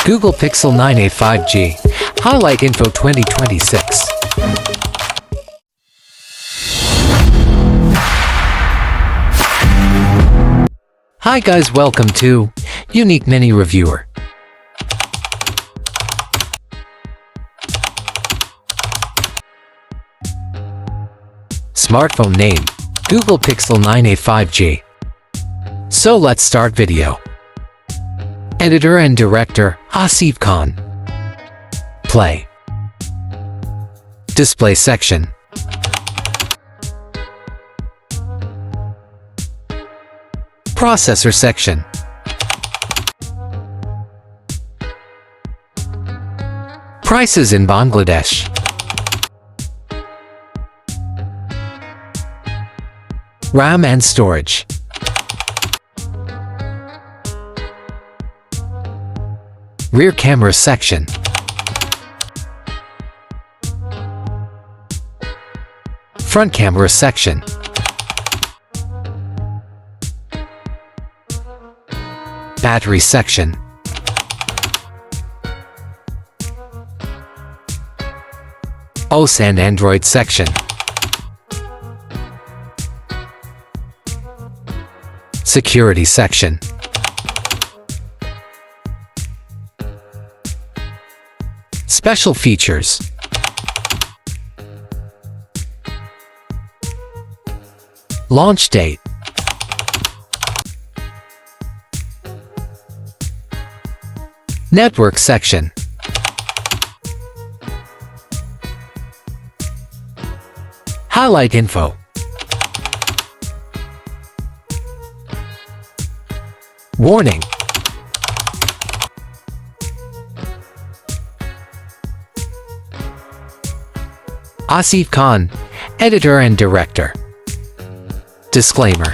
Google Pixel 9a 5G. Highlight Info 2026. Hi guys, welcome to Unique Mini Reviewer. Smartphone name, Google Pixel 9a 5G. So let's start video. Editor and Director, Asif Khan. Play. Display section. Processor section. Prices in Bangladesh. RAM and storage. Rear camera section. Front camera section. Battery section. OS and Android section. Security section. Special features. Launch date. Network section. Highlight info. Warning. Asif Khan, Editor and Director. Disclaimer.